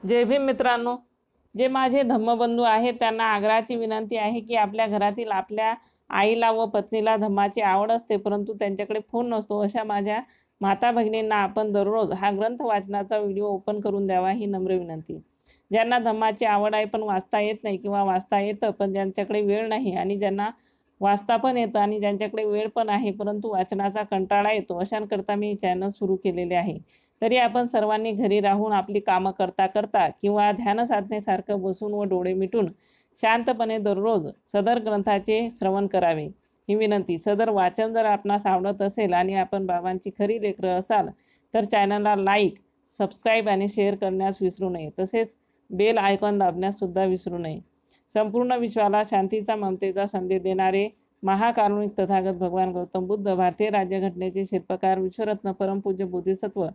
जय भीम मित्रांनो, जे माझे धम्मबंधू आहेत त्यांना आग्रहाची विनंती आहे की आपल्या घरातील आपल्या आईला व पत्नीला धम्माची आवड असते, परंतु त्यांच्याकडे फोन नसतो. अशा माझ्या माता भगिनींना आपण दररोज हा ग्रंथ वाचनाचा व्हिडिओ ओपन करून द्यावा ही नम्र विनंती. ज्यांना धम्माची आवड आहे पण वाचता येत नाही किंवा वाचता येतं पण ज्यांच्याकडे वेळ नाही, आणि ज्यांना वाचता पण येतं आणि ज्यांच्याकडे वेळ पण आहे परंतु वाचनाचा कंटाळा येतो, अशांकरता मी चॅनल सुरू केलेले आहे. तरी आपण सर्वांनी घरी राहून आपली कामं करता करता किंवा ध्यान साधनेसारखं बसून व डोळे मिटून शांतपणे दररोज सदर ग्रंथाचे श्रवण करावे ही विनंती. सदर वाचन जर आपणास आवडत असेल आणि आपण बाबांची खरी लेकरं असाल तर चॅनलला लाईक, सबस्क्राईब आणि शेअर करण्यास विसरू नये. तसेच बेल आयकॉन दाबण्यास सुद्धा विसरू नये. संपूर्ण विश्वाला शांतीचा, ममतेचा संदेश देणारे महाकारुणिक तथागत भगवान गौतम बुद्ध, भारतीय राज्यघटनेचे शिल्पकार, विश्वरत्न परमपूज्य बोधिसत्व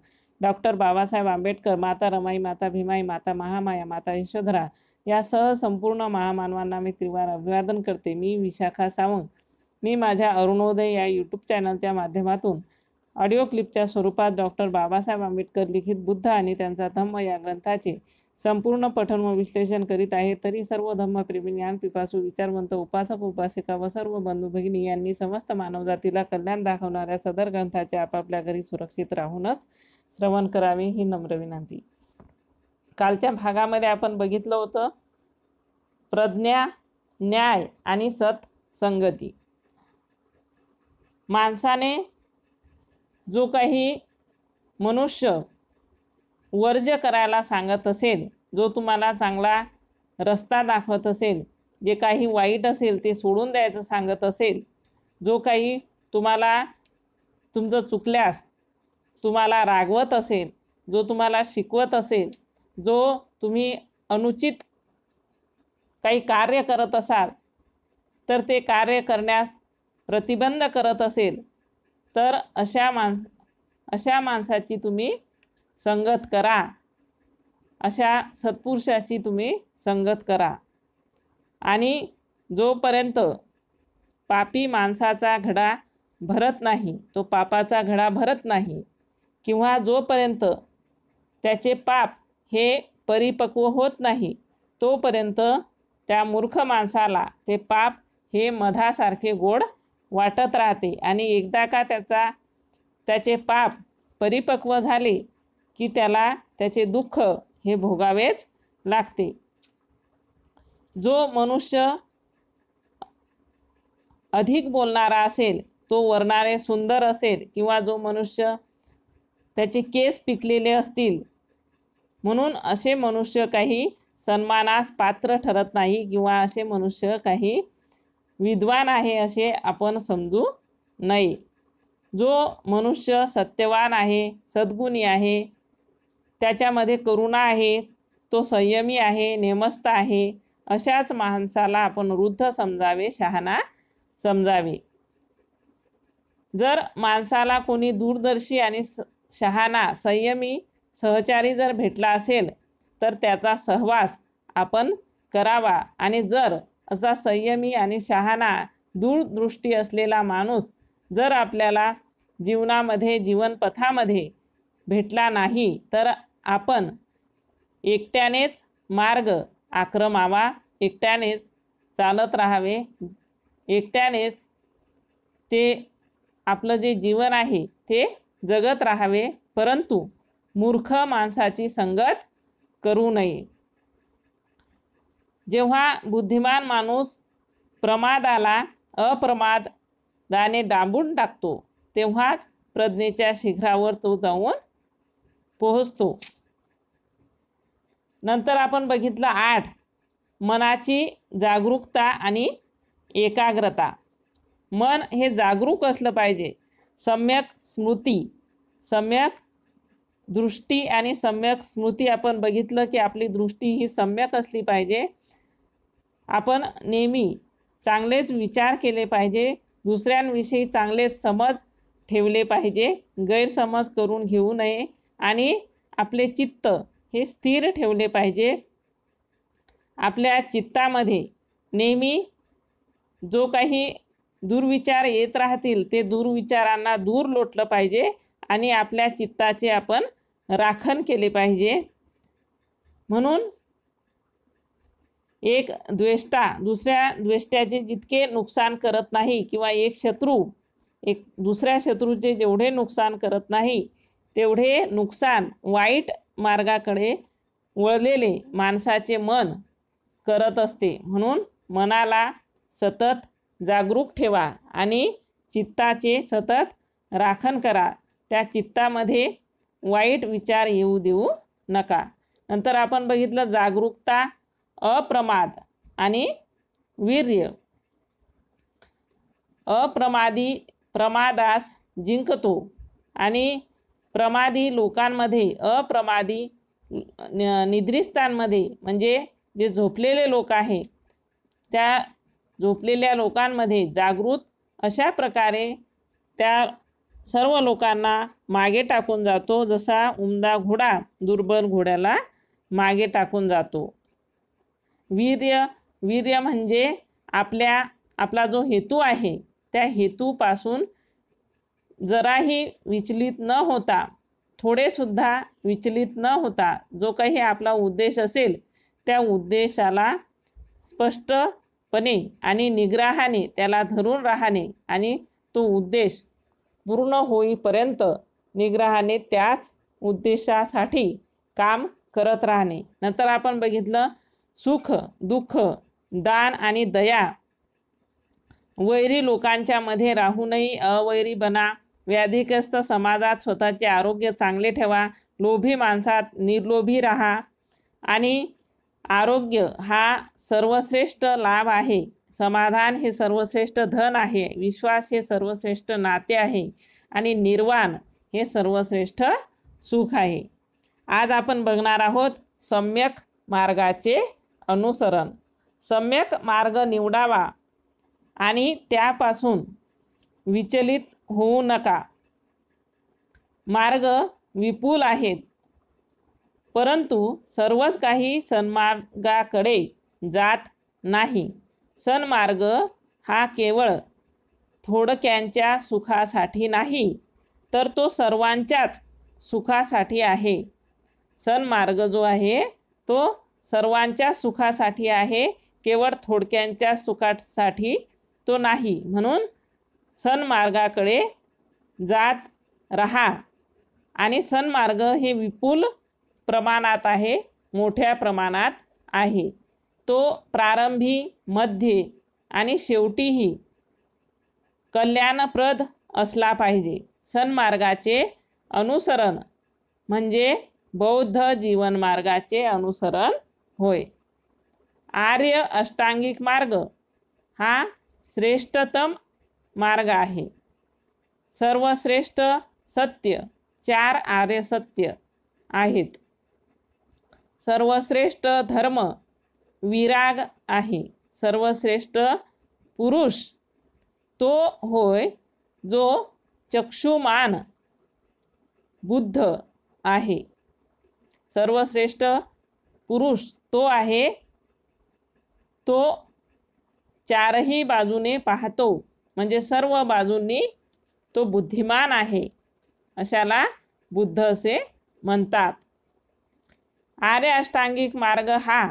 डॉक्टर बाबासाहेब आंबेडकर, माता रमाई, माता भीमाई, माता महामाया, माता यशोधरा यासह संपूर्ण महामानवांना मी त्रिवार अभिवादन करते. मी विशाखा सावंत. मी माझ्या अरुणोदय या यूट्यूब चॅनलच्या माध्यमातून ऑडिओ क्लिपच्या स्वरूपात डॉक्टर बाबासाहेब आंबेडकर लिखित बुद्ध आणि त्यांचा धम्म या ग्रंथाचे संपूर्ण पठण व विश्लेषण करीत आहे. तरी सर्व धम्मप्रेमी, ज्ञान पिपासू, विचारवंत, उपासक, उपासिका व सर्व बंधू भगिनी यांनी समस्त मानवजातीला कल्याण दाखवणाऱ्या सदर ग्रंथाचे आपापल्या घरी सुरक्षित राहूनच श्रवण करावे ही नम्र विनंती. कालच्या भागामध्ये आपण बघितलं होतं प्रज्ञा, न्याय आणि सत्संगती. माणसाने जो काही मनुष्य वर्ज्य करायला सांगत असेल, जो तुम्हाला चांगला रस्ता दाखवत असेल, जे काही वाईट असेल ते सोडून द्यायचं सांगत असेल, जो काही तुम्हाला तुमचं चुकल्यास तुम्हाला रागवत असेल, जो तुम्हाला शिकवत असेल, जो तुम्ही अनुचित काही कार्य करत असाल तर ते कार्य करण्यास प्रतिबंध करत असेल तर अशा माणसाची तुम्ही संगत करा, अशा सत्पुरुषाची तुम्ही संगत करा. आणि जोपर्यंत पापी माणसाचा घडा भरत नाही, तो पापाचा घडा भरत नाही, किंवा जोपर्यंत त्याचे पाप हे परिपक्व होत नाही तोपर्यंत त्या मूर्ख माणसाला ते पाप हे मधासारखे गोड वाटत राहते. आणि एकदा का त्याचे पाप परिपक्व झाले की त्याला त्याचे दुःख हे भोगावेच लागते. जो मनुष्य अधिक बोलणारा असेल, तो वर्णाने सुंदर असेल, किंवा जो मनुष्य त्याचे केस पिकलेले असतील, म्हणून असे मनुष्य काही सन्मानास पात्र ठरत नाही, किंवा असे मनुष्य काही विद्वान आहे असे आपण समजू नये. जो मनुष्य सत्यवान आहे, सद्गुणी आहे, त्याच्यामध्ये करुणा आहे, तो संयमी आहे, नेमस्त आहे, अशाच माणसाला आपण वृद्ध समजावे, शहाणा समजावे. जर माणसाला कोणी दूरदर्शी आणि शहाणा, संयमी सहचारी जर भेटला असेल तर त्याचा सहवास आपण करावा. आणि जर असा संयमी आणि शहाणा, दूरदृष्टी असलेला माणूस जर आपल्याला जीवनामध्ये, जीवनपथामध्ये भेटला नाही तर आपण एकट्यानेच मार्ग आक्रमावा, एकट्यानेच चालत राहावे, एकट्यानेच ते आपलं जे जीवन आहे ते जगत राहावे, परंतु मूर्ख माणसाची संगत करू नये. जेव्हा बुद्धिमान माणूस प्रमादाला अप्रमादाने डांबून टाकतो तेव्हाच प्रज्ञेच्या शिखरावर तो जाऊन पोहोचतो. नंतर आपण बघितलं 8, मनाची जागरूकता आणि एकाग्रता. मन हे जागरूक असलं पाहिजे. सम्यक स्मृती, सम्यक दृष्टी आणि सम्यक स्मृती. आपण बघितलं की आपली दृष्टी ही सम्यक असली पाहिजे. आपण नेहमी चांगलेच विचार केले पाहिजे, दुसऱ्यांविषयी चांगलेच समज ठेवले पाहिजे, गैरसमज करून घेऊ नये, आणि आपले चित्त हे स्थिर ठेवले पाहिजे. आपल्या चित्तामध्ये नेहमी जो काही दुर्विचार येत राहतील ते दुर्विचारांना दूर लोटलं पाहिजे आणि आपल्या चित्ताचे आपण राखण केले पाहिजे. म्हणून एक द्वेष्टा दुसऱ्या द्वेष्ट्याचे जितके नुकसान करत नाही किंवा एक शत्रू एक दुसऱ्या शत्रूचे जेवढे नुकसान करत नाही तेवढे नुकसान वाईट मार्गाकडे वळलेले माणसाचे मन करत असते. म्हणून मनाला सतत जागरूक ठेवा आणि चित्ताचे सतत राखण करा. त्या चित्तामध्ये वाईट विचार येऊ देऊ नका. नंतर आपण बघितलं जागरूकता, अप्रमाद आणि वीर्य. अप्रमादी प्रमादास जिंकतो आणि प्रमादी लोकांमध्ये अप्रमादी निद्रिस्तांमध्ये म्हणजे जे झोपलेले लोक आहे त्या झोपलेल्या लोकांमध्ये जागृत अशा प्रकारे त्या सर्व लोकांना मागे टाकून जातो, जसा उमदा घोडा दुर्बल घोड्याला मागे टाकून जातो. वीर्य म्हणजे आपला जो हेतू आहे त्या हेतूपासून जराही विचलित न होता, थोडेसुद्धा विचलित न होता जो काही आपला उद्देश असेल त्या उद्देशाला स्पष्टपणे आणि निग्रहाने त्याला धरून राहणे आणि तो उद्देश पूर्ण होईपर्यंत निग्रहाने त्याच उद्देशासाठी काम करत राहणे. नंतर आपण बघितलं सुख, दुःख, दान आणि दया. वैरी लोकांच्या मध्ये राहूनही अवैरी बना. व्याधिग्रस्त समाजात स्वतःचे आरोग्य चांगले ठेवा. लोभी माणसात निर्लोभी राहा. आणि आरोग्य हा सर्वश्रेष्ठ लाभ आहे. समाधान हे सर्वश्रेष्ठ धन आहे. विश्वास हे सर्वश्रेष्ठ नाते आहे. आणि निर्वाण हे सर्वश्रेष्ठ सुख आहे. आज आपण बघणार आहोत सम्यक मार्गाचे अनुसरण. सम्यक मार्ग निवडावा आणि त्यापासून विचलित होऊ नका. मार्ग विपुल आहेत परंतु सर्वच काही सन्मार्गाकडे जात नाही. सन्मार्ग हा केवळ थोडक्यांच्या सुखासाठी नाही तर तो सर्वांच्याच सुखासाठी आहे. सन्मार्ग जो आहे तो सर्वांच्या सुखासाठी आहे, केवळ थोडक्यांच्या सुखासाठी तो नाही. म्हणून सन्मार्गाकडे जात रहा. आणि सन्मार्ग हे विपुल प्रमाणात आहे, मोठ्या प्रमाणात आहे. तो प्रारंभी, मध्ये आणि शेवटीही कल्याणप्रद असला पाहिजे. सन्मार्गाचे अनुसरण म्हणजे बौद्ध जीवनमार्गाचे अनुसरण होय. आर्य अष्टांगिक मार्ग हा श्रेष्ठतम मार्ग आहे. सर्वश्रेष्ठ सत्य 4 आर्य सत्य आहेत. सर्वश्रेष्ठ धर्म विराग आहे. सर्वश्रेष्ठ पुरुष तो होय जो चक्षुमान बुद्ध आहे. सर्वश्रेष्ठ पुरुष तो आहे तो चारही बाजूने पाहतो, म्हणजे सर्व बाजूंनी तो बुद्धिमान आहे, अशाला बुद्ध असे म्हणतात. आर्य अष्टांगिक मार्ग हा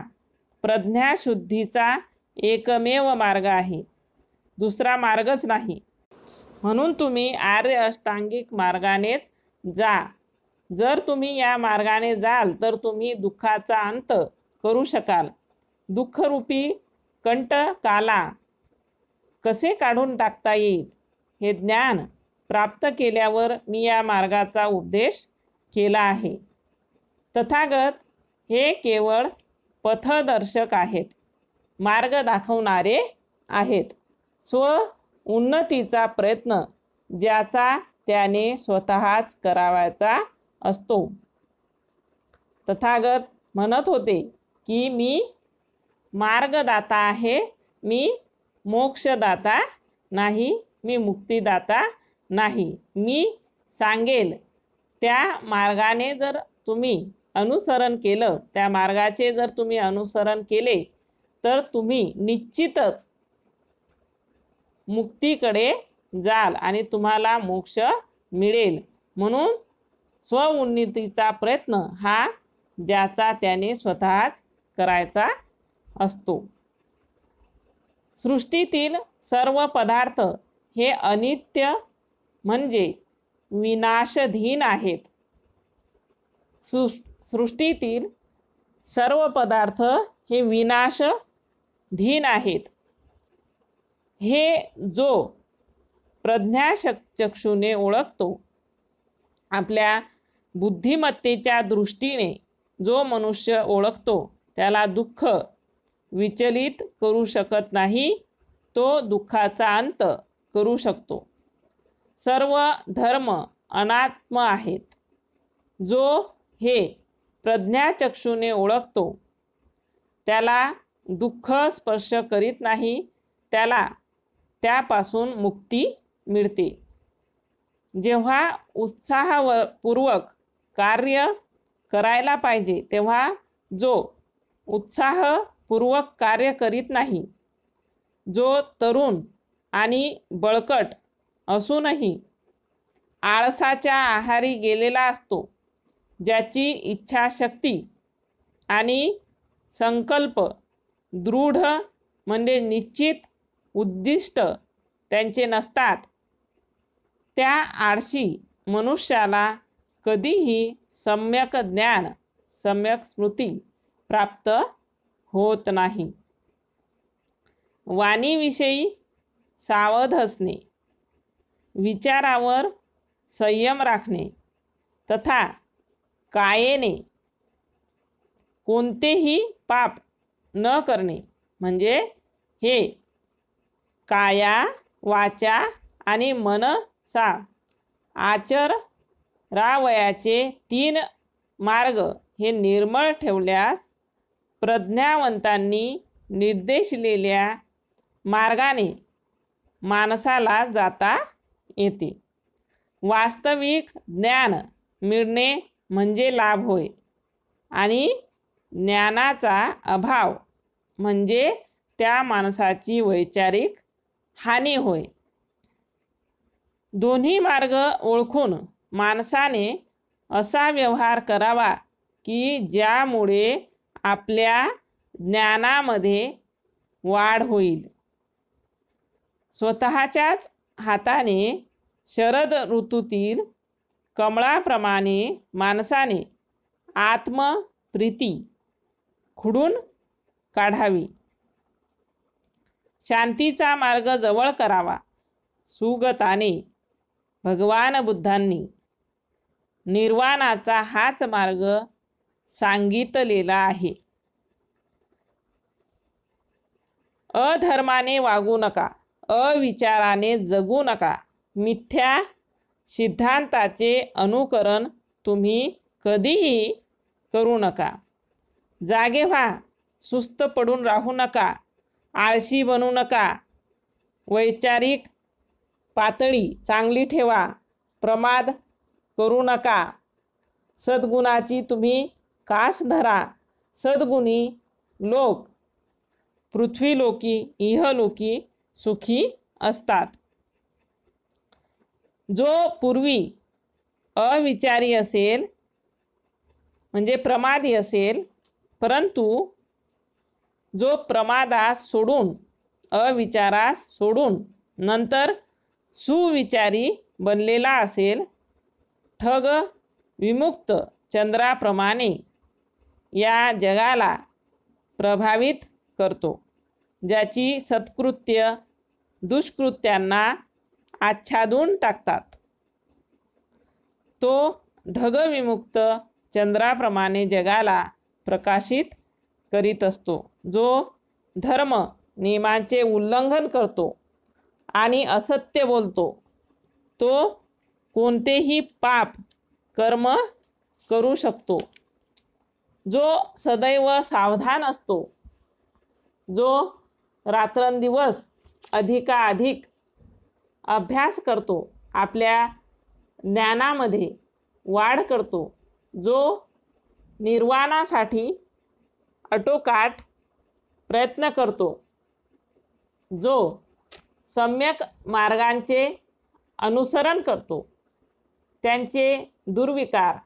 प्रज्ञाशुद्धीचा एकमेव मार्ग आहे, दुसरा मार्गच नाही. म्हणून तुम्ही आर्य अष्टांगिक मार्गानेच जा. जर तुम्ही या मार्गाने जाल तर तुम्ही दुःखाचा अंत करू शकाल. दुःखरूपी कंटकाला कसे काढून टाकता येईल हे ज्ञान प्राप्त केल्यावर मी या मार्गाचा उपदेश केला आहे. तथागत हे केवळ पथदर्शक आहेत, मार्ग दाखवणारे आहेत. स्व उन्नतीचा प्रयत्न ज्याचा त्याने स्वतःच करावायचा असतो. तथागत म्हणत होते की मी मार्गदाता आहे, मी मोक्षदाता नाही, मी मुक्तिदाता नाही. मी सांगेल त्या मार्गाने जर तुम्ही अनुसरण केलं, त्या मार्गाचे जर तुम्ही अनुसरण केले तर तुम्ही निश्चितच मुक्तीकडे जाल आणि तुम्हाला मोक्ष मिळेल. म्हणून स्वउन्नतीचा प्रयत्न हा ज्याचा त्याने स्वतःच करायचा असतो. सृष्टीतील सर्व पदार्थ हे अनित्य म्हणजे विनाशधीन आहेत. सृष्टीतील सर्व पदार्थ हे विनाशधीन आहेत. हे जो प्रज्ञाचक्षुने ओळखतो, आपल्या बुद्धिमत्तेच्या दृष्टीने जो मनुष्य ओळखतो, त्याला दुःख विचलित करू शकत नाही, तो दुःखाचा अंत करू शकतो. सर्व धर्म अनात्म आहेत. जो हे प्रज्ञाचक्षुने ओळखतो, त्याला दुःख स्पर्श करीत नाही, त्याला त्यापासून मुक्ती मिळते. जेव्हा उत्साहपूर्वक कार्य करायला पाहिजे तेव्हा जो उत्साहपूर्वक कार्य करीत नाही, जो तरुण आणि बळकट असूनही आळसाच्या आहारी गेलेला असतो, ज्याची इच्छाशक्ती आणि संकल्प दृढ म्हणजे निश्चित उद्दिष्ट त्यांचे नसतात, त्या आळशी मनुष्याला कधीही सम्यक ज्ञान, सम्यक स्मृती प्राप्त होत नाही. वाणीविषयी सावध असणे, विचारावर संयम राखणे तथा कायेने कोणतेही पाप न करणे म्हणजे हे काया, वाचा आणि मनसा आचरावयाचे 3 मार्ग हे निर्मळ ठेवल्यास प्रज्ञावंतांनी निर्देशिलेल्या मार्गाने माणसाला जाता येते. वास्तविक ज्ञान मिळणे म्हणजे लाभ होय आणि ज्ञानाचा अभाव म्हणजे त्या माणसाची वैचारिक हानी होय. दोन्ही मार्ग ओळखून माणसाने असा व्यवहार करावा की ज्यामुळे आपल्या ज्ञानामध्ये वाढ होईल. स्वतःच्याच हाताने शरद ऋतूतील कमळाप्रमाणे माणसाने आत्मप्रीती खुडून काढावी. शांतीचा मार्ग जवळ करावा. सुगताने भगवान बुद्धांनी निर्वाणाचा हाच मार्ग सांगितलेला आहे. अधर्माने वागू नका, अविचाराने जगू नका, मिथ्या सिद्धांताचे अनुकरण तुम्ही कधीही करू नका. जागे व्हा, सुस्त पडून राहू नका, आळशी बनू नका, वैचारिक पातळी चांगली ठेवा, प्रमाद करू नका. सद्गुणाची तुम्ही कास धरा. सद्गुणी लोक पृथ्वीलोकी इहलोकी सुखी असतात. जो पूर्वी अविचारी असेल म्हणजे प्रमादी असेल, परंतु जो प्रमादास सोडून अविचारास सोडून नंतर सुविचारी बनलेला असेल, ठग विमुक्त चंद्राप्रमाणे या जगाला प्रभावित करतो, ज्याची सत्कृत्य दुष्कृत्यांना आच्छादून टाकतात. तो ढगविमुक्त चंद्राप्रमाणे जगाला प्रकाशित करीत असतो. जो धर्म नियमांचे उल्लंघन करतो आणि असत्य बोलतो, तो कोणतेही पाप कर्म करू शकतो. जो सदैव सावधान असतो, जो रात्रंदिवस अधिकाधिक अभ्यास करतो, आपल्या ज्ञानामध्ये वाढ करतो, जो निर्वाणासाठी आटोकाट प्रयत्न करतो, जो सम्यक मार्गांचे अनुसरण करतो, त्यांचे दुर्विकार,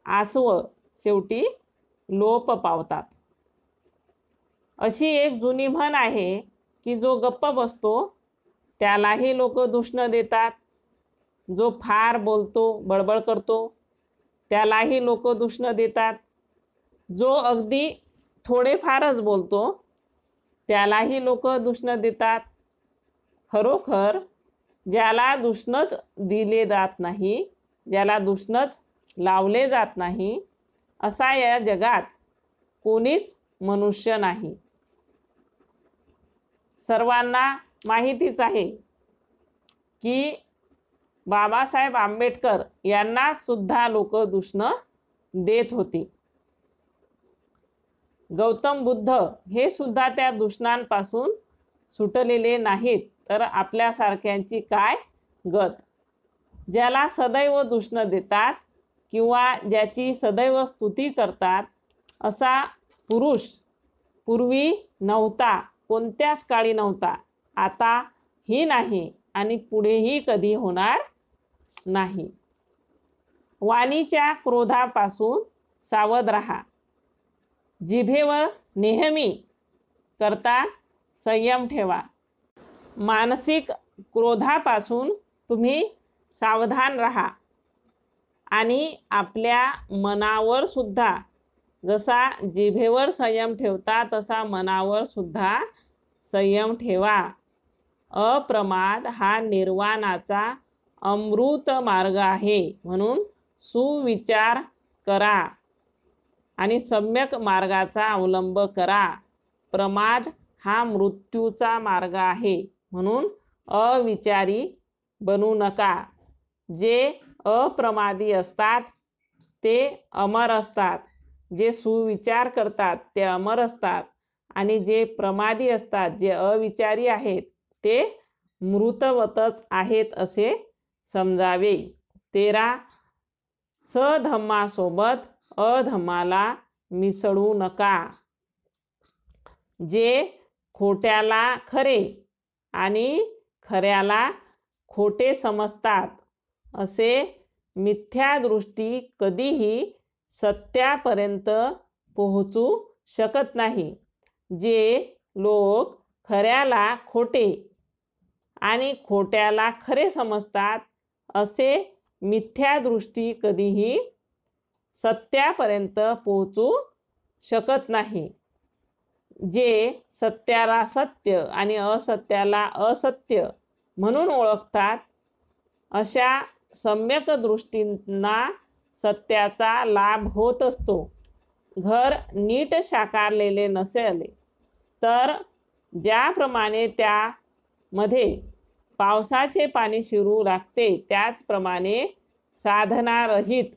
आसव शेवटी लोप पावतात. अशी एक जुनी म्हण आहे की जो गप्प बसतो त्यालाही लोक दूषणं देतात, जो फार बोलतो बडबड करतो त्यालाही लोक दूषणं देतात, जो अगदी थोडेफारच बोलतो त्यालाही लोक दूषणं देतात. खरोखर ज्याला दूषणच दिले जात नाही, ज्याला दूषणच लावले जात नाही, असा या जगात कोणीच मनुष्य नाही. सर्वांना माहितीच आहे की बाबासाहेब आंबेडकर यांना सुद्धा लोक दूषणं देत होती. गौतम बुद्ध हे सुद्धा त्या दूषणांपासून सुटलेले नाहीत, तर आपल्यासारख्यांची काय गत. ज्याला सदैव दूषणं देतात किंवा ज्याची सदैव स्तुती करतात असा पुरुष पूर्वी नव्हता, कोणत्याच काळी नव्हता, आता ही नाही आणि पुढेही कधी होणार नाही. वाणीच्या क्रोधापासून सावध राहा. जिभेवर नेहमी करता संयम ठेवा. मानसिक क्रोधापासून तुम्ही सावधान राहा आणि आपल्या मनावर सुद्धा जसा जिभेवर संयम ठेवता तसा मनावर सुद्धा संयम ठेवा. अप्रमाद हा निर्वाणाचा अमृत मार्ग आहे, म्हणून सुविचार करा आणि सम्यक मार्गाचा अवलंब करा. प्रमाद हा मृत्यूचा मार्ग आहे, म्हणून अविचारी बनू नका. जे अप्रमादी असतात ते अमर असतात, जे सुविचार करतात ते अमर असतात आणि जे प्रमादी असतात, जे अविचारी आहेत ते मृतवतच आहेत असे समजावे. 13 सधम्मासोबत अधम्माला मिसळू नका. जे खोट्याला खरे आणि खऱ्याला खोटे समजतात असे मिथ्या दृष्टी कधीही सत्यापर्यंत पोहोचू शकत नाही. जे लोक खऱ्याला खोटे आणि खोट्याला खरे समजतात असे मिथ्या दृष्टी कधीही सत्यापर्यंत पोहोचू शकत नाही. जे सत्याला सत्य आणि असत्याला असत्य म्हणून ओळखतात अशा सम्यक दृष्टींना सत्याचा लाभ होत असतो. घर नीट साकारलेले नसेल तर ज्याप्रमाणे त्यामध्ये पावसाचे पाणी शिरू लागते त्याचप्रमाणे साधनारहित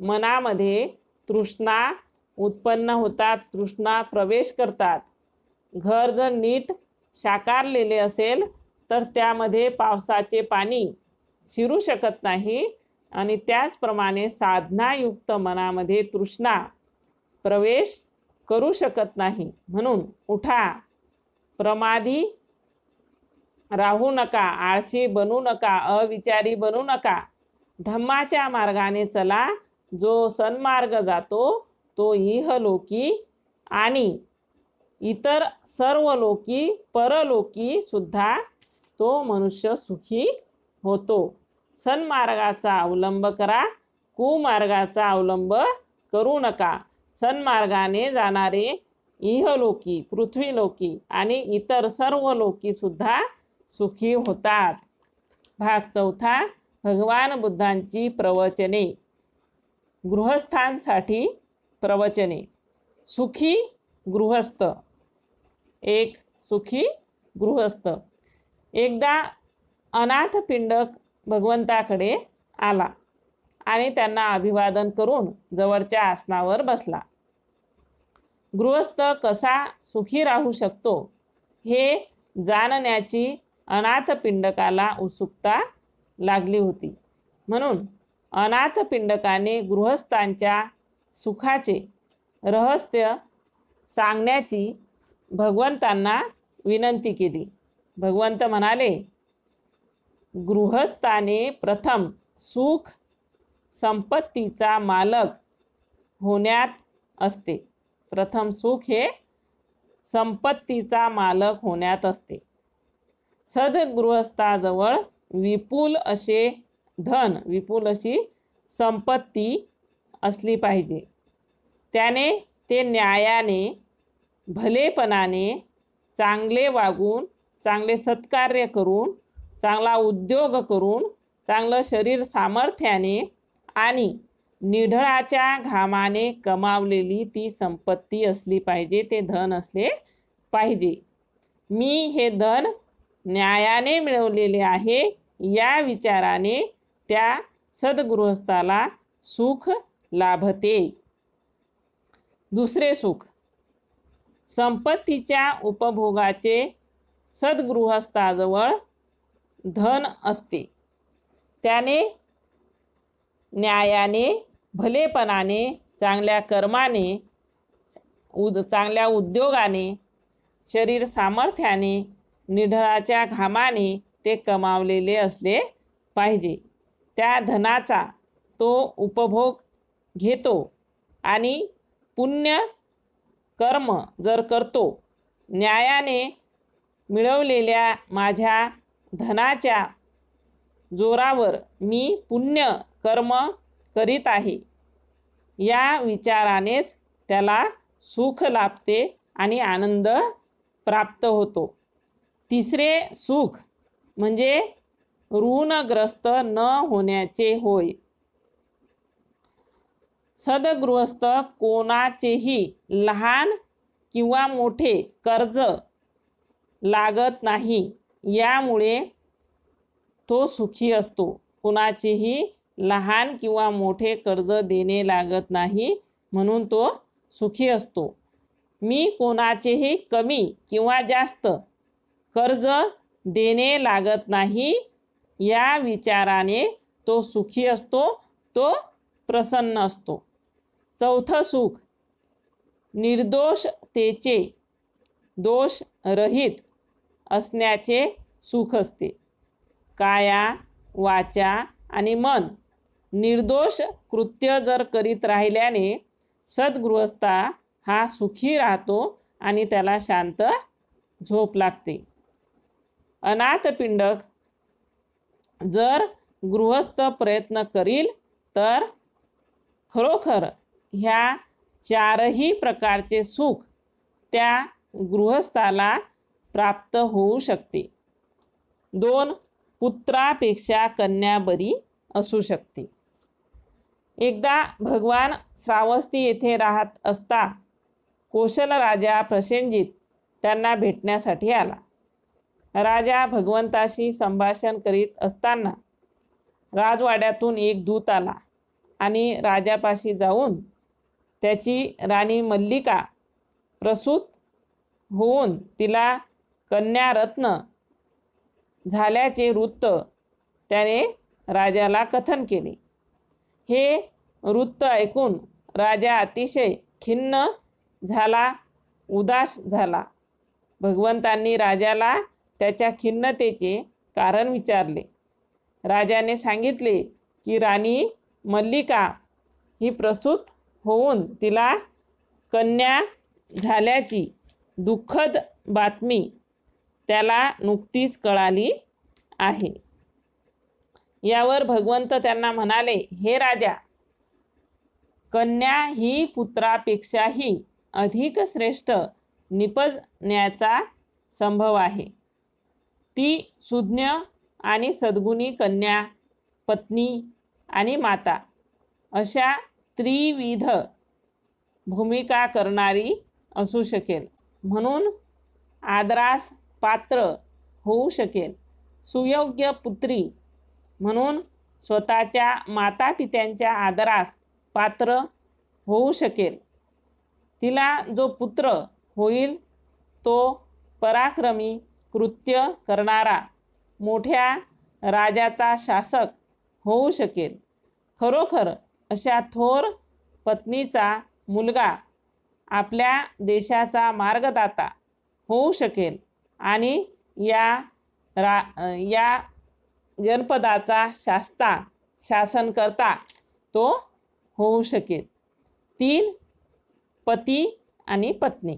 मनामध्ये तृष्णा उत्पन्न होतात, तृष्णा प्रवेश करतात. घर जर नीट साकारलेले असेल तर त्यामध्ये पावसाचे पाणी शिरू शकत नाही आणि त्याचप्रमाणे साधनायुक्त मनामध्ये तृष्णा प्रवेश करू शकत नाही. म्हणून उठा, प्रमादी राहू नका, आळशी बनू नका, अविचारी बनू नका. धम्माच्या मार्गाने चला. जो सन्मार्ग जातो तो इहलोकी आणि इतर सर्व लोकी परलोकी सुद्धा तो मनुष्य सुखी होतो. सन्मार्गाचा अवलंब करा, कुमार्गाचा अवलंब करू नका. सन्मार्गाने जाणारे इहलोकी पृथ्वीलोकी आणि इतर सर्व लोकी सुद्धा सुखी होतात. भाग 4 भगवान बुद्धांची प्रवचने. गृहस्थांसाठी प्रवचने. सुखी गृहस्थ. एक सुखी गृहस्थ. एकदा अनाथपिंडक भगवंताकडे आला आणि त्यांना अभिवादन करून जवळच्या आसनावर बसला. गृहस्थ कसा सुखी राहू शकतो हे जाणण्याची अनाथपिंडकाला उत्सुकता लागली होती. म्हणून अनाथपिंडकाने गृहस्थांच्या सुखाचे रहस्य सांगण्याची भगवंतांना विनंती केली. भगवंत म्हणाले, गृहस्थाने प्रथम सुख संपत्तीचा मालक होण्यात असते. प्रथम सुख हे संपत्तीचा मालक होण्यात असते. सद्गृहस्थाजवळ विपुल असे धन, विपुल अशी संपत्ती असली पाहिजे. त्याने ते न्यायाने, भलेपणाने, चांगले वागून, चांगले सत्कार्य करून, चांगला उद्योग करून, चांगलं शरीर सामर्थ्याने आणि निढळाच्या घामाने कमावलेली ती संपत्ती असली पाहिजे, ते धन असले पाहिजे. मी हे धन न्यायाने मिळवलेले आहे या विचाराने त्या सद्गृहस्थाला सुख लाभते. दुसरे सुख, संपत्तीच्या उपभोगाचे सद्गृहस्थाजवळ धन असते. त्याने न्यायाने, भलेपणाने, चांगल्या कर्माने, चांगल्या उद्योगाने, शरीर सामर्थ्याने, निढळाच्या घामाने ते कमावलेले असले पाहिजे. त्या धनाचा तो उपभोग घेतो आणि पुण्य कर्म जर करतो, न्यायाने मिळवलेल्या माझ्या धनाच्या जोरावर मी पुण्य कर्म करीत आहे या विचारानेच त्याला सुख लाभते आणि आनंद प्राप्त होतो. तिसरे सुख म्हणजे ऋणग्रस्त न होण्याचे होय. सद्गृहस्थ कोणाचेही लहान किंवा मोठे कर्ज लागत नाही, यामुळे तो सुखी असतो. कोणाचेही लहान किंवा मोठे कर्ज देणे लागत नाही म्हणून तो सुखी असतो. मी कोणाचेही कमी किंवा जास्त कर्ज देणे लागत नाही या विचाराने तो सुखी असतो, तो प्रसन्न असतो. चौथं सुख निर्दोषतेचे, दोष रहित असण्याचे सुख असते. काया, वाचा आणि मन निर्दोष कृत्य जर करीत राहिल्याने सद्गृहस्था हा सुखी राहतो आणि त्याला शांत झोप लागते. अनाथपिंडक जर गृहस्थ प्रयत्न करील तर खरोखर ह्या चारही प्रकारचे सुख त्या गृहस्थाला प्राप्त होऊ शकते. 2 पुत्रापेक्षा कन्या बरी असू शकते. एकदा भगवान श्रावस्ती येथे राहत असता कोशल राजा प्रसेनजित त्यांना भेटण्यासाठी आला. राजा भगवंताशी संभाषण करीत असताना राजवाड्यातून एक दूत आला आणि राजापाशी जाऊन त्याची राणी मल्लिका प्रसूत होऊन तिला कन्यारत्न झाल्याचे वृत्त त्याने राजाला कथन केले. हे वृत्त ऐकून राजा अतिशय खिन्न झाला, उदास झाला. भगवंतांनी राजाला त्याच्या खिन्नतेचे कारण विचारले. राजाने सांगितले की राणी मल्लिका ही प्रसूत होऊन तिला कन्या झाल्याची दुःखद बातमी त्याला नुकतीच कळाली आहे. यावर भगवंत त्यांना म्हणाले, हे राजा, कन्या ही पुत्रापेक्षाही अधिक श्रेष्ठ निपजण्याचा संभव आहे. ती सुज्ञ आणि सद्गुणी कन्या, पत्नी आणि माता अशा त्रिविध भूमिका करणारी असू शकेल, म्हणून आदरास पात्र होऊ शकेल. सुयोग्य पुत्री म्हणून स्वतःच्या मातापित्यांच्या आदरास पात्र होऊ शकेल. तिला जो पुत्र होईल तो पराक्रमी कृत्य करणारा मोठ्या राजाचा शासक होऊ शकेल. खरोखर अशा थोर पत्नीचा मुलगा आपल्या देशाचा मार्गदाता होऊ शकेल आणि या जनपदाचा शासनकर्ता तो होऊ शकेल. तीन पती आणि पत्नी.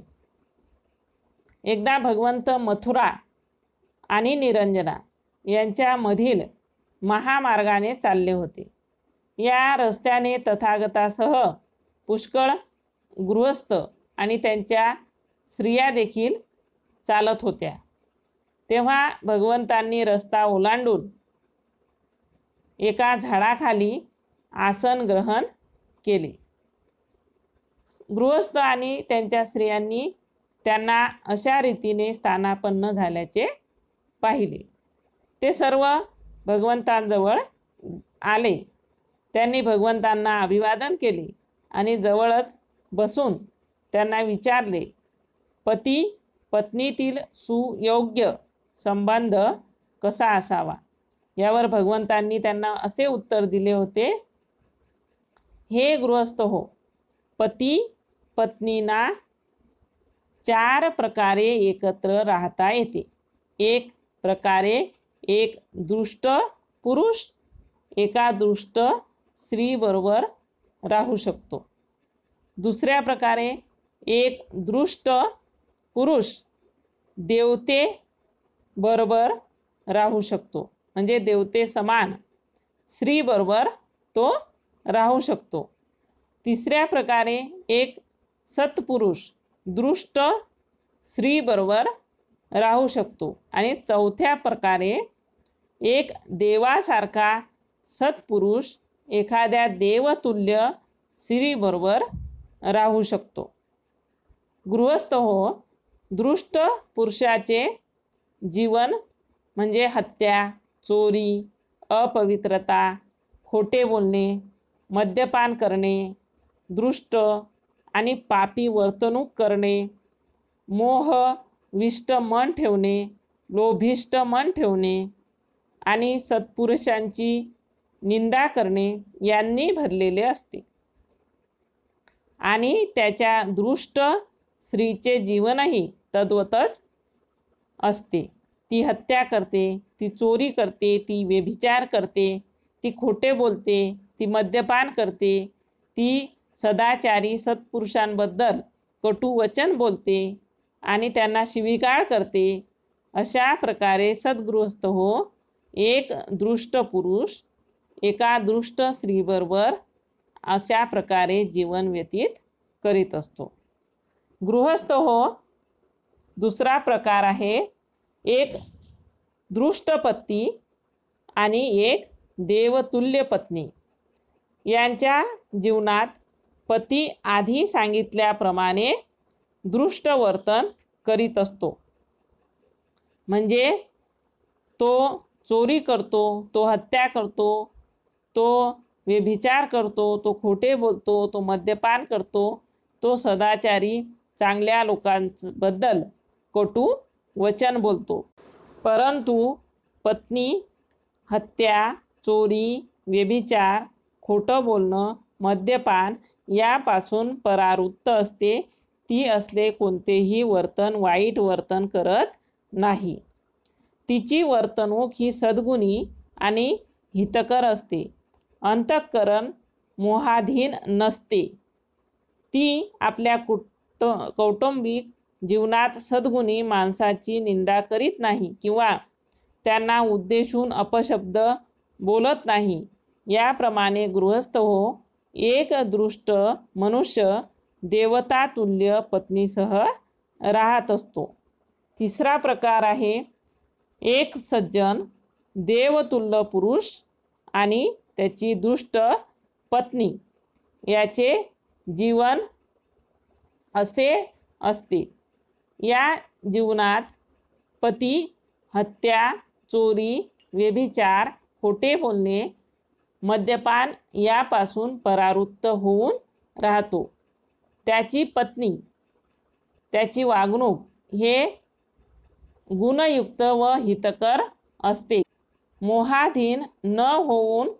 एकदा भगवंत मथुरा आणि निरंजना यांच्यामधील महामार्गाने चालले होते. या रस्त्याने तथागतासह पुष्कळ गृहस्थ आणि त्यांच्या स्त्रिया देखील चालत होत्या. तेव्हा भगवंतांनी रस्ता ओलांडून एका झाडाखाली आसन ग्रहण केले. गृहस्थ आणि त्यांच्या स्त्रियांनी त्यांना अशा रीतीने स्थानापन्न झाल्याचे पाहिले. ते सर्व भगवंतांजवळ आले. त्यांनी भगवंतांना अभिवादन केले आणि जवळच बसून त्यांना विचारले, पती पत्नीतील सुयोग्य संबंध कसा असावा. यावर भगवंतांनी त्यांना असे उत्तर दिले होते, हे गृहस्थ हो, पती पत्नींना 4 प्रकारे एकत्र राहता येते. एक प्रकारे एक दृष्ट पुरुष एका दृष्ट स्त्रीबरोबर राहू शकतो. दुसऱ्या प्रकारे एक दृष्ट पुरुष देवते बरोबर राहू शकतो, म्हणजे देवते समान स्त्रीबरोबर तो राहू शकतो. तिसऱ्या प्रकारे एक सत्पुरुष दृष्ट स्त्रीबरोबर राहू शकतो. आणि चौथ्या प्रकारे एक देवासारखा सत्पुरुष एखाद्या देवतुल्य स्त्रीबरोबर राहू शकतो. गृहस्थ हो, दृष्ट पुरुषाचे जीवन म्हणजे हत्या, चोरी, अपवित्रता, खोटे बोलणे, मद्यपान करणे, दृष्ट आणि पापी वर्तणूक करणे, मोहविष्ट मन ठेवणे, लोभिष्ट मन ठेवणे आणि सत्पुरुषांची निंदा करणे यांनी भरलेले असते. आणि त्याच्या दृष्ट स्त्रीचे जीवनही तद्वतच असते. ती हत्या करते, ती चोरी करते, ती व्यभिचार करते, ती खोटे बोलते, ती मद्यपान करते, ती सदाचारी सत्पुरुषांबद्दल कटू वचन बोलते आणि त्यांना शिवीगाळ करते. अशा प्रकारे सद्गृहस्थ हो, एक दृष्ट पुरुष एका दृष्ट स्त्रीबरोबर अशा प्रकारे जीवन व्यतीत करीत असतो. गृहस्थ हो, दुसरा प्रकार आहे एक दृष्ट पती आणि एक देवतुल्य पत्नी. यांच्या जीवनात पती आधी सांगितल्याप्रमाणे दृष्ट वर्तन करीत असतो, म्हणजे तो चोरी करतो, तो हत्या करतो, तो व्यभिचार करतो, तो खोटे बोलतो, तो मद्यपान करतो, तो सदाचारी चांगल्या लोकांबद्दल कटू वचन बोलतो. परंतु पत्नी हत्या, चोरी, व्यभिचार, खोटं बोलणं, मद्यपान यापासून परावृत्त असते. ती असले कोणतेही वर्तन, वाईट वर्तन करत नाही. तिची वर्तणूक ही सद्गुणी आणि हितकर असते. अंतःकरण मोहाधीन नसते. ती आपल्या कौटुंबिक जीवनात सद्गुणी माणसाची निंदा करीत नाही किंवा त्यांना उद्देशून अपशब्द बोलत नाही. याप्रमाणे गृहस्थ हो, एक दृष्ट मनुष्य देवतातुल्य पत्नीसह राहत असतो. तिसरा प्रकार आहे एक सज्जन देवतुल्य पुरुष आणि त्याची दुष्ट पत्नी. याचे जीवन असे असते. या जीवनात पती हत्या, चोरी, व्यभिचार, खोटे बोलणे, मद्यपान यापासून परावृत्त होऊन राहतो. त्याची पत्नी, त्याची वागणूक हे गुणयुक्त व हितकर असते. मोहाधीन न होऊन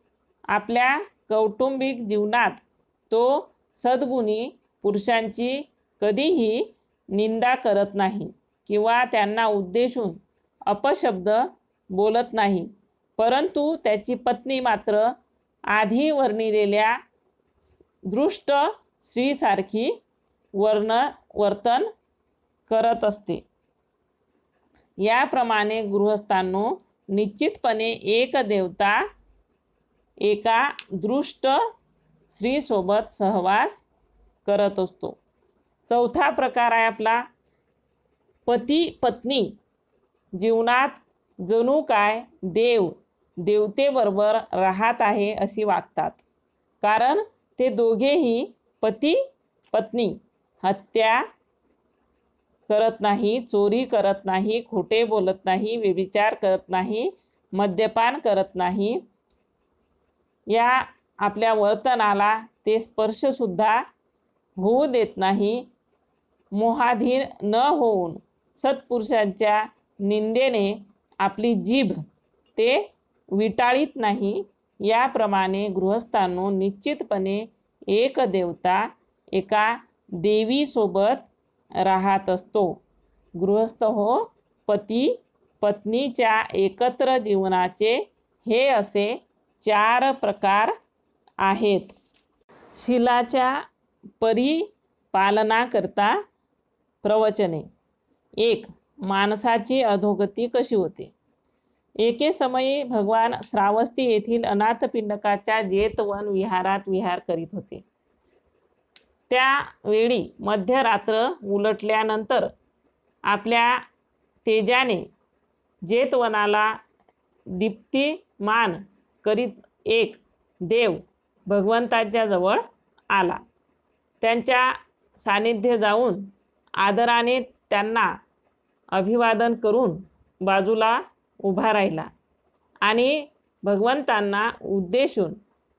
आपल्या कौटुंबिक जीवनात तो सद्गुणी पुरुषांची कधीही निंदा करत नाही किंवा त्यांना उद्देशून अपशब्द बोलत नाही. परंतु त्याची पत्नी मात्र आधी वर्णिलेल्या दृष्ट स्त्रीसारखी वर्तन करत असते। याप्रमाणे गृहस्थांनो निश्चितपणे एक देवता एका दृष्ट स्त्रीसोबत सहवास करत असतो। चौथा प्रकार आहे आपला पती पत्नी जीवनात जणू काय देवतेबरोबर राहत आहे अशी वागतात, कारण ते दोघेही पती पत्नी हत्या करत नाही, चोरी करत नाही, खोटे बोलत नाही, व्यभिचार करत नाही, मद्यपान करत नाही। या आपल्या वर्तनाला ते स्पर्शसुद्धा होऊ देत नाही। मोहाधीन न होऊन सत्पुरुषांच्या निंदेने आपली जीभ ते विटाळीत नाही। याप्रमाणे गृहस्थांनो निश्चितपणे एक देवता एका देवीसोबत राहत असतो। गृहस्थ हो पती पत्नीच्या एकत्र जीवनाचे हे असे 4 प्रकार आहेत। शीलाच्या परिपालनाकरता प्रवचने। 1. माणसाची अधोगती कशी होते। एके समयी भगवान श्रावस्ती येथील अनाथपिंडकाच्या जेतवन विहारात विहार करीत होते। त्यावेळी मध्यरात्र उलटल्यानंतर आपल्या तेजाने जेतवनाला दीप्तिमान करीत एक देव भगवंताच्या जवळ आला। त्यांच्या सानिध्य जाऊन आदराने त्यांना अभिवादन करून बाजूला उभा राहिला आणि भगवंतांना उद्देशून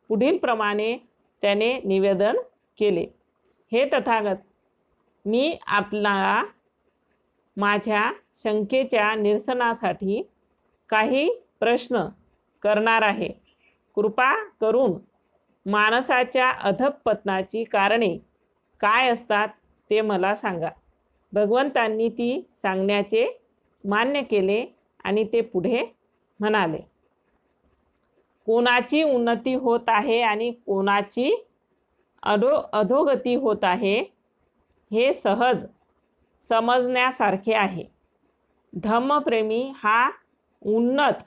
पुढील प्रमाणे त्याने निवेदन केले। हे तथागत, मी आपल्याला माझ्या शंकेच्या निरसनासाठी काही प्रश्न करणार आहे। कृपा करून माणसाच्या अधःपतनाची कारणे काय असतात ते मला सांगा। भगवंतांनी ती सांगण्याचे मान्य केले आणि ते पुढे म्हणाले, कोणाची उन्नती होत आहे आणि कोणाची अधोगती होत आहे हे सहज समजण्यासारखे आहे। धम्मप्रेमी हा उन्नत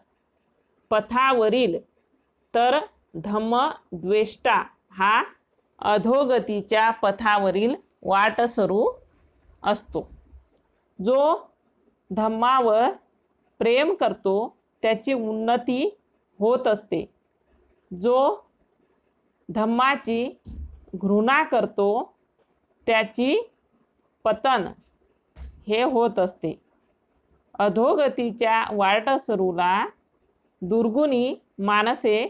पथावरील तर धम्मद्वेष्टा हा अधोगतीच्या पथावरील वाटसरू असतो। जो धम्मावर प्रेम करतो त्याची उन्नती होत असते, जो धम्माची घृणा करतो त्याची पतन हे होत असते। अधोगतीच्या वाटसरूला दुर्गुणी माणसे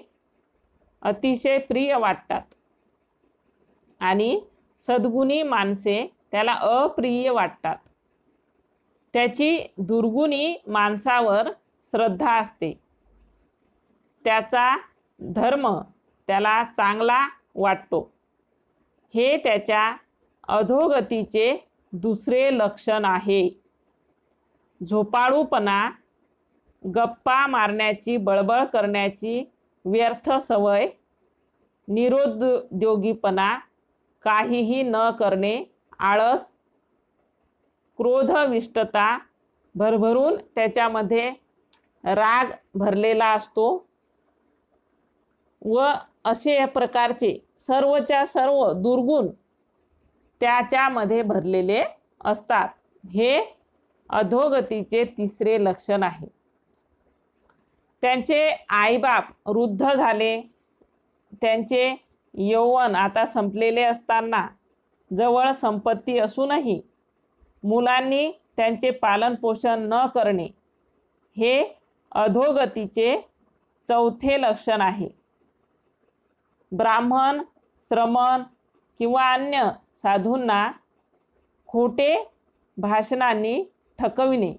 अतिशय प्रिय वाटतात आणि सद्गुणी माणसे त्याला अप्रिय वाटतात। त्याची दुर्गुणी माणसावर श्रद्धा असते, त्याचा धर्म त्याला चांगला वाटतो। हे त्याच्या अधोगतीचे दुसरे लक्षण आहे। झोपाळूपणा, गप्पा मारण्याची, बळबळ करण्याची व्यर्थ सवय, निरुद्योगीपणा, काहीही न करणे, आळस, क्रोधविष्टता, भरभरून त्याच्यामध्ये राग भरलेला असतो व असे प्रकारचे सर्वच्या सर्व दुर्गुण त्याच्यामध्ये भरलेले असतात। हे अधोगतीचे तिसरे लक्षण आहे। त्यांचे आईबाप वृद्ध झाले, त्यांचे यौवन आता संपलेले असताना जवळ संपत्ती असूनही मुलांनी त्यांचे पालनपोषण न करणे हे अधोगतीचे चौथे लक्षण आहे। ब्राह्मण, श्रमण किंवा अन्य साधूंना खोटे भाषणांनी ठकविणे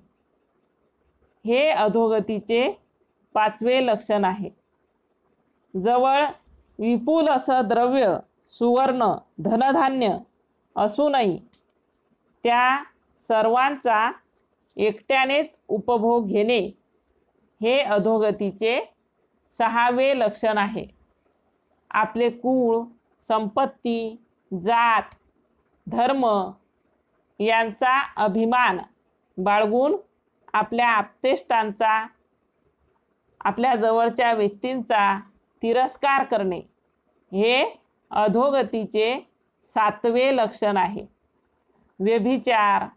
हे अधोगतीचे पाचवे लक्षण आहे। जवळ विपुल असं द्रव्य, सुवर्ण, धनधान्य असूनही त्या सर्वांचा एकट्यानेच उपभोग घेणे हे अधोगतीचे सहावे लक्षण आहे। आपले कुळ, संपत्ती, जात, धर्म यांचा अभिमान बाळगून आपल्या आप्तेष्टांचा, आपल्या जवळच्या व्यक्तींचा तिरस्कार करणे हे अधोगतीचे 7वे लक्षण आहे. व्यभिचार,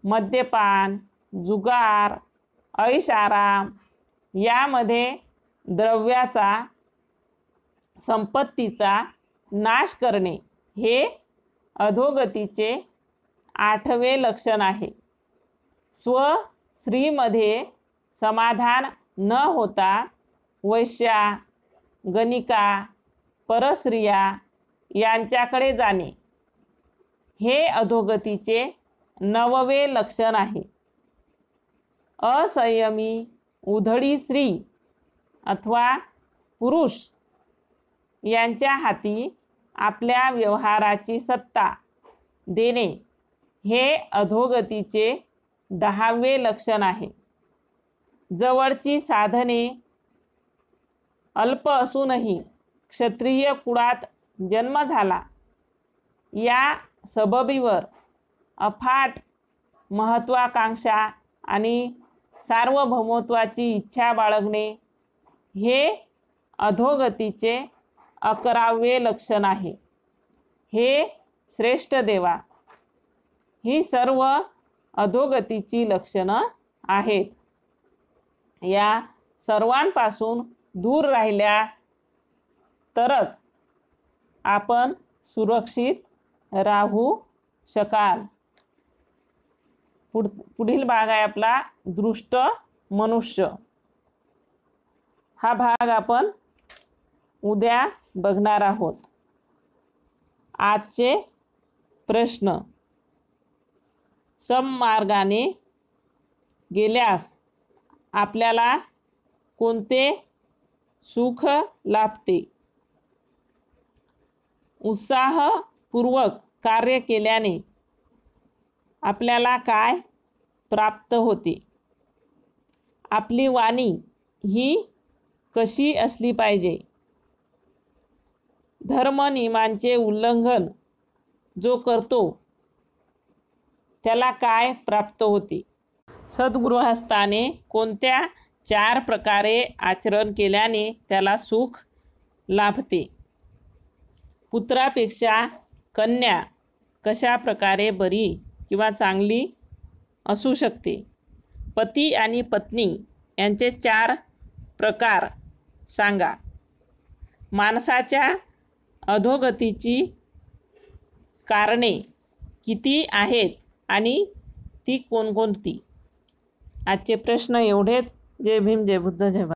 मद्यपान, जुगार, ऐशाराम यामध्ये द्रव्याचा, संपत्तीचा नाश करणे हे अधोगतीचे 8वे लक्षण आहे. स्त्रीमध्ये समाधान न होता वैश्या, गणिका, परस्त्रिया यांच्याकडे जाणे हे अधोगतीचे 9वे लक्षण आहे. असंयमी, उधळी स्त्री अथवा पुरुष यांच्या हाती आपल्या व्यवहाराची सत्ता देणे हे अधोगतीचे 10वे लक्षण आहे. जवळची साधने अल्प असूनही क्षत्रिय कुळात जन्म झाला या सबबीवर अफाट महत्त्वाकांक्षा आणि सार्वभौमत्वाची इच्छा बाळगणे हे अधोगतीचे 11वे लक्षण आहे. हे श्रेष्ठ देवा, ही सर्व अधोगतीची लक्षणं आहेत. या सर्वांपासून दूर राहिल्या तरच आपण सुरक्षित राहू शकाल. पुढील भाग आहे आपला दृष्ट मनुष्य. हा भाग आपण उद्या बघणार आहोत. आजचे प्रश्न: सममार्गाने गेल्यास आपल्याला कोणते सुख लाभते? उत्साहपूर्वक कार्य केल्याने आपल्याला काय प्राप्त होते? आपली वाणी ही कशी असली पाहिजे? धर्मनियमांचे उल्लंघन जो करतो त्याला काय प्राप्त होते? सद्गृहस्थाने कोणत्या 4 प्रकारे आचरण केल्याने त्याला सुख लाभते? पुत्रापेक्षा कन्या कशा प्रकारे बरी किंवा चांगली असू शकते? पती आणि पत्नी यांचे 4 प्रकार सांगा. माणसाच्या अधोगतीची कारणे किती आहेत आणि ती कोणकोणती? आजचे प्रश्न एवढेच. जय भीम, जय बुद्ध, जय भारत.